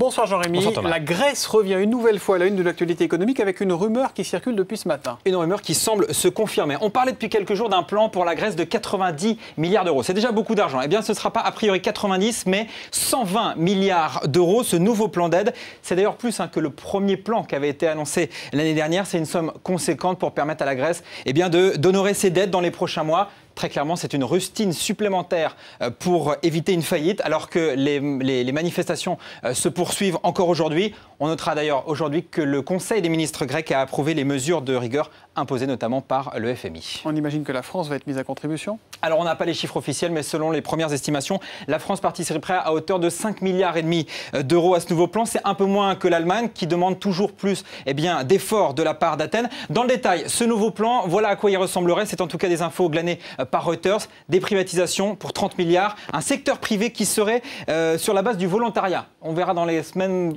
Bonsoir Jean-Rémy. Bonsoir Thomas. La Grèce revient une nouvelle fois à la une de l'actualité économique avec une rumeur qui circule depuis ce matin. Une rumeur qui semble se confirmer. On parlait depuis quelques jours d'un plan pour la Grèce de 90 milliards d'euros. C'est déjà beaucoup d'argent. Eh bien, ce ne sera pas a priori 90, mais 120 milliards d'euros, ce nouveau plan d'aide. C'est d'ailleurs plus que le premier plan qui avait été annoncé l'année dernière. C'est une somme conséquente pour permettre à la Grèce d'honorer ses dettes dans les prochains mois. Très clairement, c'est une rustine supplémentaire pour éviter une faillite, alors que les manifestations se poursuivent encore aujourd'hui. On notera d'ailleurs aujourd'hui que le Conseil des ministres grecs a approuvé les mesures de rigueur imposées notamment par le FMI. On imagine que la France va être mise à contribution? Alors, on n'a pas les chiffres officiels, mais selon les premières estimations, la France participerait à hauteur de 5,5 milliards d'euros à ce nouveau plan. C'est un peu moins que l'Allemagne, qui demande toujours plus d'efforts de la part d'Athènes. Dans le détail, ce nouveau plan, voilà à quoi il ressemblerait. C'est en tout cas des infos glanées par Reuters. Des privatisations pour 30 milliards. Un secteur privé qui serait sur la base du volontariat. On verra dans les semaines...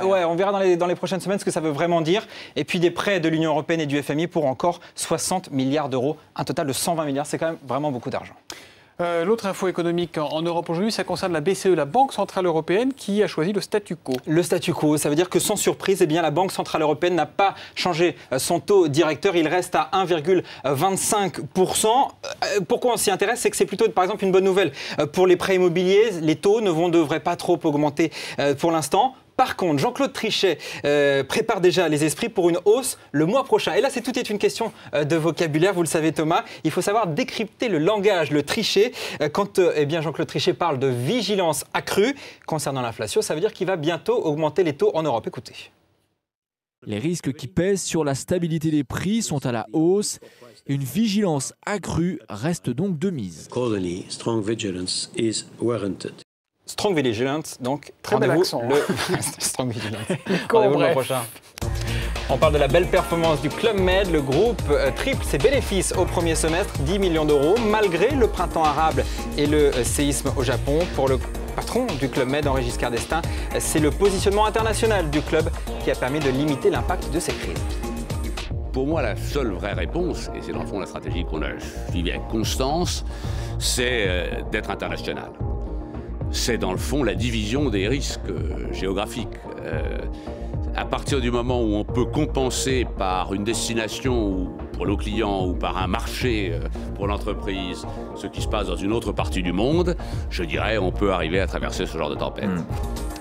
on verra dans les prochaines semaines ce que ça veut vraiment dire. Et puis des prêts de l'Union européenne et du FMI pour encore 60 milliards d'euros. Un total de 120 milliards. C'est quand même vraiment beaucoup d'argent. L'autre info économique en Europe aujourd'hui, ça concerne la BCE, la Banque Centrale Européenne, qui a choisi le statu quo. Le statu quo, ça veut dire que sans surprise, la Banque Centrale Européenne n'a pas changé son taux directeur. Il reste à 1,25%. Pourquoi on s'y intéresse? C'est que c'est plutôt, par exemple, une bonne nouvelle pour les prêts immobiliers. Les taux ne devraient pas trop augmenter pour l'instant. Par contre, Jean-Claude Trichet prépare déjà les esprits pour une hausse le mois prochain. Et là, tout est une question de vocabulaire, vous le savez Thomas. Il faut savoir décrypter le langage, le Trichet. Quand Jean-Claude Trichet parle de vigilance accrue concernant l'inflation, ça veut dire qu'il va bientôt augmenter les taux en Europe. Écoutez. Les risques qui pèsent sur la stabilité des prix sont à la hausse. Une vigilance accrue reste donc de mise. Strong vigilance is warranted. Strong Vigilance, donc très bel accent. Strong Vigilance. Rendez-vous le mois prochain. On parle de la belle performance du Club Med. Le groupe triple ses bénéfices au premier semestre, 10 millions d'euros, malgré le printemps arabe et le séisme au Japon. Pour le patron du Club Med, Henri Giscard d'Estaing, c'est le positionnement international du club qui a permis de limiter l'impact de ces crises. Pour moi, la seule vraie réponse, et c'est dans le fond la stratégie qu'on a suivie avec constance, c'est d'être international. C'est dans le fond la division des risques géographiques. À partir du moment où on peut compenser par une destination ou pour nos clients ou par un marché pour l'entreprise ce qui se passe dans une autre partie du monde, je dirais on peut arriver à traverser ce genre de tempête.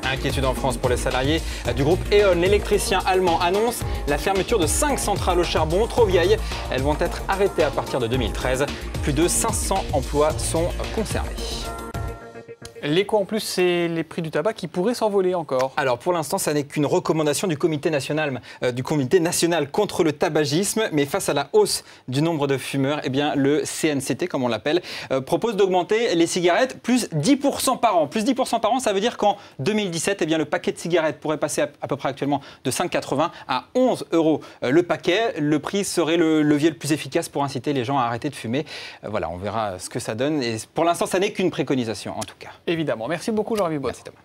Inquiétude en France pour les salariés du groupe E.ON. L'électricien allemand annonce la fermeture de 5 centrales au charbon trop vieilles. Elles vont être arrêtées à partir de 2013. Plus de 500 emplois sont concernés. L'écho en plus, c'est les prix du tabac qui pourraient s'envoler encore. Alors pour l'instant, ça n'est qu'une recommandation du comité national contre le tabagisme. Mais face à la hausse du nombre de fumeurs, le CNCT, comme on l'appelle, propose d'augmenter les cigarettes plus 10% par an. Plus 10% par an, ça veut dire qu'en 2017, le paquet de cigarettes pourrait passer à peu près actuellement de 5,80 à 11 € le paquet. Le prix serait le levier le plus efficace pour inciter les gens à arrêter de fumer. Voilà, on verra ce que ça donne. Et pour l'instant, ça n'est qu'une préconisation en tout cas. Évidemment. Merci beaucoup, Jean-Rémy Bott. Merci Thomas.